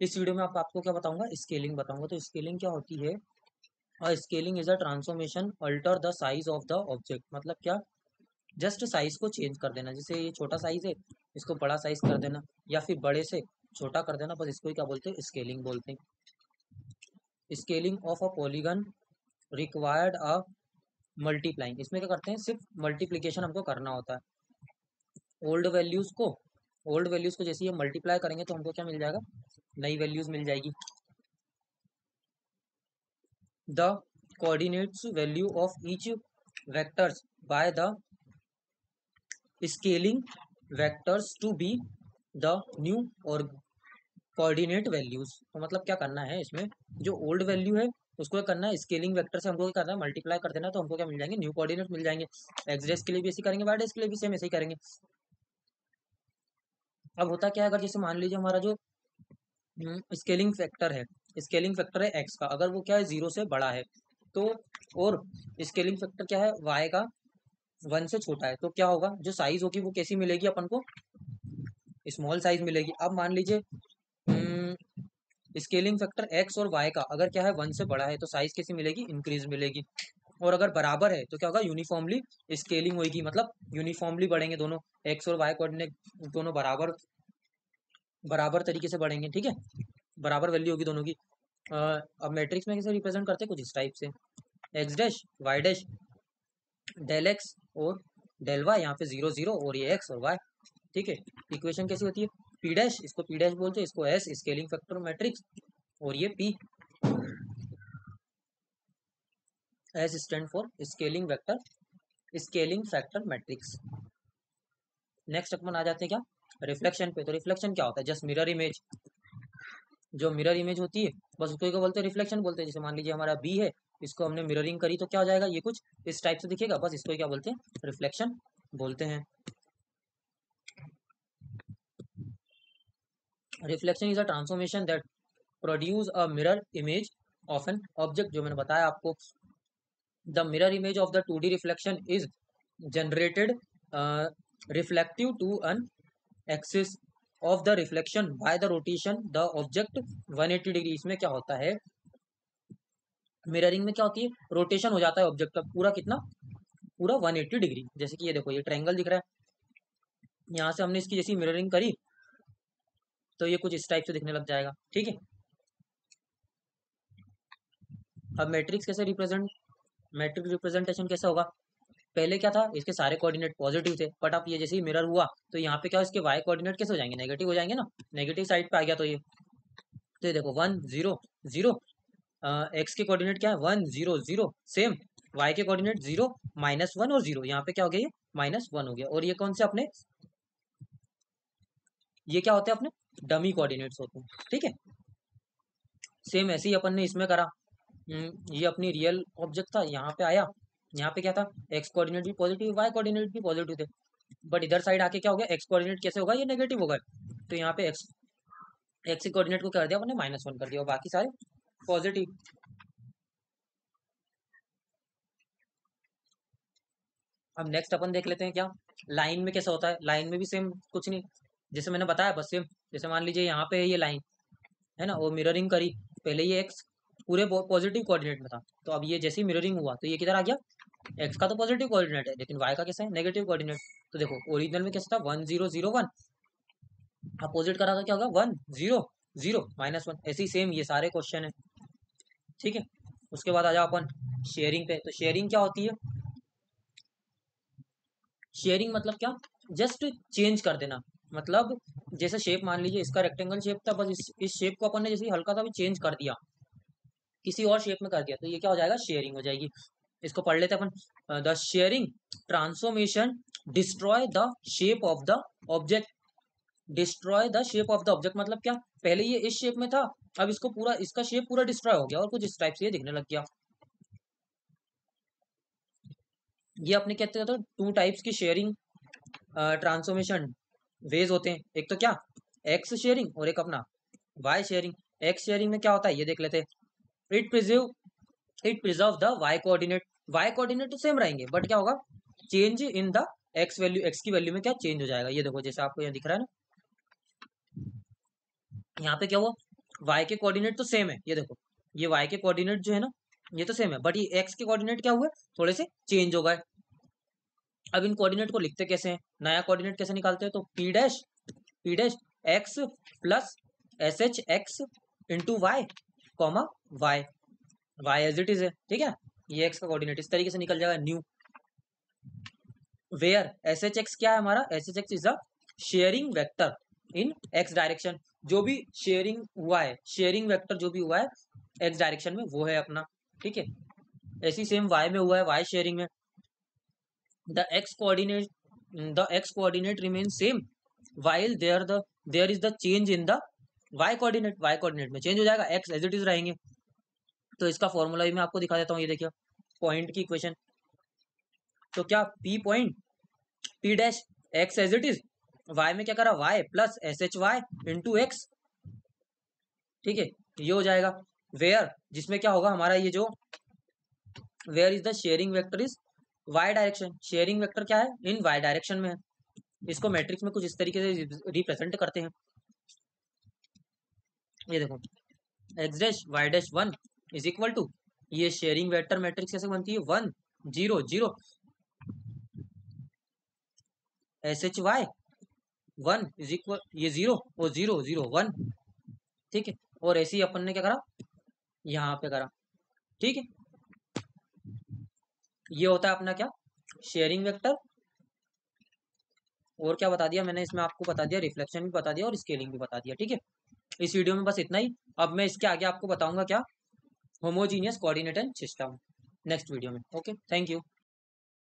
इस वीडियो में आपको क्या बताऊंगा, स्केलिंग बताऊंगा। तो स्केलिंग क्या होती है? Scaling is a transformation alter the size of the object. मतलब क्या? जस्ट साइज को चेंज कर देना। जैसे ये छोटा साइज है, इसको बड़ा साइज कर देना, या फिर बड़े से छोटा कर देना। बस इसको ही क्या बोलते हैं? स्केलिंग बोलते हैं। Scaling of a polygon required a multiplying. इसमें क्या करते हैं? सिर्फ मल्टीप्लीकेशन हमको करना होता है। ओल्ड वैल्यूज को ओल्ड वैल्यूज को जैसे ये मल्टीप्लाई करेंगे तो हमको क्या मिल जाएगा? नई वैल्यूज मिल जाएगी। The coordinates value of each vectors by the scaling vectors to be the new और कोऑर्डिनेट वैल्यूज। तो मतलब क्या करना है इसमें? जो ओल्ड वैल्यू है उसको करना है स्केलिंग वेक्टर से, हमको क्या करना है? मल्टीप्लाई कर देना है। तो हमको क्या मिल जाएंगे? न्यू कोऑर्डिनेट मिल जाएंगे। एक्स डेस के लिए भी ऐसे करेंगे, वाई डेस के लिए भी सेम ऐसे ही करेंगे। अब होता क्या है, अगर जैसे मान लीजिए हमारा जो स्केलिंग फैक्टर है, स्केलिंग फैक्टर है एक्स का, अगर वो क्या है? जीरो से बड़ा है तो, और स्केलिंग फैक्टर क्या है? वाई का वन से छोटा है, तो क्या होगा? जो साइज होगी वो कैसी मिलेगी अपन को? स्मॉल साइज मिलेगी। अब मान लीजिए स्केलिंग फैक्टर एक्स और वाई का अगर क्या है? वन से बड़ा है तो साइज कैसी मिलेगी? इंक्रीज मिलेगी। और अगर बराबर है तो क्या होगा? यूनिफॉर्मली स्केलिंग होगी, मतलब यूनिफॉर्मली बढ़ेंगे दोनों। एक्स और वाई कोऑर्डिनेट दोनों बराबर बराबर तरीके से बढ़ेंगे, ठीक है? बराबर वैल्यू होगी दोनों की। अब मैट्रिक्स में कैसे रिप्रेजेंट करते हैं? कुछ इस टाइप से, x dash y dash del x और डेल वाई, यहाँ पे जीरो जीरो और ये एक्स और वाई, ठीक है? इक्वेशन कैसी होती है? पी डैश, इसको पी डैश बोलते हैं, इसको एस स्केलिंग फैक्टर मैट्रिक्स, और ये P, S stand for scaling vector scaling factor matrix. Next अपन आ जाते हैं क्या? रिफ्लेक्शन पे। तो रिफ्लेक्शन क्या होता है? Just mirror image. जो मिरर इमेज होती है बस उसको क्या बोलते हैं? रिफ्लेक्शन बोलते हैं। जैसे मान लीजिए हमारा बी है, इसको हमने मिररिंग करी तो क्या हो जाएगा? ये कुछ इस टाइप से दिखेगा, बस इसको क्या बोलते हैं? रिफ्लेक्शन बोलते हैं। Reflection is a transformation that produce a mirror image of an object. जो मैंने बताया आपको, the mirror image of the 2D reflection is generated reflective to an axis of the reflection by the rotation the object 180 degree. इसमें क्या होता है? Mirroring में क्या होती है? रोटेशन हो जाता है ऑब्जेक्ट का पूरा, कितना? पूरा 180 डिग्री। जैसे कि ये देखो, ये ट्रायंगल दिख रहा है, यहाँ से हमने इसकी जैसी मिररिंग करी तो ये कुछ इस टाइप से दिखने लग जाएगा, ठीक है? अब मैट्रिक्स कैसे रिप्रेजेंट मैट्रिक्स रिप्रेजेंटेशन कैसा होगा? पहले क्या था? इसके सारे कोऑर्डिनेट पॉजिटिव थे, बट अब ये जैसे ही मिरर हुआ तो यहाँ पे क्या, इसके वाई कोऑर्डिनेट कैसे हो जाएंगे? नेगेटिव हो जाएंगे ना। नेगेटिव साइड पे आ गया तो ये देखो 1 0 0। एक्स के कोऑर्डिनेट क्या है? 1 0 0, सेम। वाई के कोऑर्डिनेट 0 -1 और 0। यहाँ पे क्या हो गया? ये -1 हो गया। और ये कौन से अपने? ये क्या होते हैं? अपने डमी कोऑर्डिनेट्स होते हैं, ठीक है? सेम ऐसे ही अपन ने इसमें करा। ये अपनी रियल ऑब्जेक्ट था, यहाँ पे आया, यहाँ पे क्या था? एक्स कोऑर्डिनेट भी पॉजिटिव, वाई कोऑर्डिनेट भी पॉजिटिव थे। बट इधर साइड आके क्या हो गया? एक्स कोऑर्डिनेट कैसे होगा? ये नेगेटिव होगा। तो यहाँ पे एक्स एक्स कोऑर्डिनेट को कर दिया अपने -1 कर दिया, और बाकी सारे पॉजिटिव। अब नेक्स्ट अपन देख लेते हैं क्या लाइन में कैसा होता है। लाइन में भी सेम कुछ नहीं, जैसे मैंने बताया, बस सेम। जैसे मान लीजिए यहाँ पे है ये लाइन, है ना, वो मिररिंग करी। पहले ये एक्स पूरे पॉजिटिव कोऑर्डिनेट में था, तो अब ये जैसे ही मिररिंग हुआ तो ये किधर आ गया? एक्स का तो पॉजिटिव कोऑर्डिनेट है, लेकिन वाई का कैसा है? Negative coordinate. तो देखो ओरिजिनल में कैसा था? 1 0 0 1। अपोजिट करा तो क्या होगा? 1 0 0 -1। ऐसे ही सेम ये सारे क्वेश्चन है, ठीक है? उसके बाद आ जाओ अपन शेयरिंग पे। तो शेयरिंग क्या होती है? शेयरिंग मतलब क्या? जस्ट चेंज कर देना। मतलब जैसे शेप मान लीजिए इसका रेक्टेंगल शेप था, बस इस शेप को अपन ने जैसे हल्का सा भी चेंज कर दिया, किसी और शेप में कर दिया, तो ये क्या हो जाएगा? शेयरिंग हो जाएगी। इसको पढ़ लेते हैं अपन। The shearing transformation destroy the shape of the object. Destroy the shape of the object मतलब क्या? पहले ये इस शेप में था, अब इसको पूरा, इसका शेप पूरा डिस्ट्रॉय हो गया और कुछ इस टाइप से ये दिखने लग गया। ये अपने कहते हैं तो टू टाइप्स की शेयरिंग ट्रांसफॉर्मेशन वेज होते हैं। एक तो क्या? एक्स शेयरिंग, और एक अपना वाई शेयरिंग। एक्स शेयरिंग में क्या होता है ये देख लेते हैं। It preserve the y coordinate. Y coordinate तो सेम रहेंगे, बट क्या होगा? Change in the x value, x की वैल्यू में क्या चेंज हो जाएगा? ये देखो जैसे आपको यहाँ दिख रहा है ना, यहाँ पे क्या हुआ? वाई के कोऑर्डिनेट तो सेम है, ये देखो ये वाई के कोऑर्डिनेट जो है ना ये तो सेम है, बट ये एक्स के कोऑर्डिनेट क्या हुए, थोड़े से चेंज हो गए। अब इन कोऑर्डिनेट को लिखते कैसे हैं, नया कोऑर्डिनेट कैसे निकालते हैं, तो p dash x plus s h x into y comma y, y as it is है, ठीक है। ये एक्स का कोऑर्डिनेट इस तरीके से निकल जाएगा, new where s h x क्या है हमारा, s h x is a shearing vector in x direction, जो भी शेयरिंग हुआ है, शेयरिंग वेक्टर जो भी हुआ है एक्स डायरेक्शन में वो है अपना, ठीक है। ऐसी सेम वाई में हुआ है, वाई शेयरिंग में the x coordinate remain same while there is the change in the y coordinate में चेंज हो जाएगा, x एज इट इज रहेंगे। तो इसका फॉर्मूला भी मैं आपको दिखा देता हूँ, ये देखिए पॉइंट की इक्वेशन, तो क्या p point p dash x as it is, y में क्या करा y plus s H y into x, ठीक है, ये हो जाएगा। वेयर जिसमें क्या होगा हमारा ये जो where is the shearing vector is y direction, shearing vector क्या है इन y डायरेक्शन में है। इसको मैट्रिक्स में कुछ इस तरीके से रिप्रेजेंट करते हैं, ये देखो x dash y dash one is equal to, ये शेयरिंग वेक्टर मैट्रिक्स कैसे बनती है, 1 0 0 S H Y 1 is equal, ये 0 और 0 0 1, ठीक है। और ऐसे ही अपन ने क्या करा, यहाँ पे करा, ठीक है। ये होता है अपना क्या, शेयरिंग वेक्टर, और क्या बता दिया मैंने इसमें आपको, बता दिया रिफ्लेक्शन भी बता दिया और स्केलिंग भी बता दिया, ठीक है। इस वीडियो में बस इतना ही। अब मैं इसके आगे आपको बताऊंगा क्या, homogeneous coordinate and system, next video में। Okay, thank you.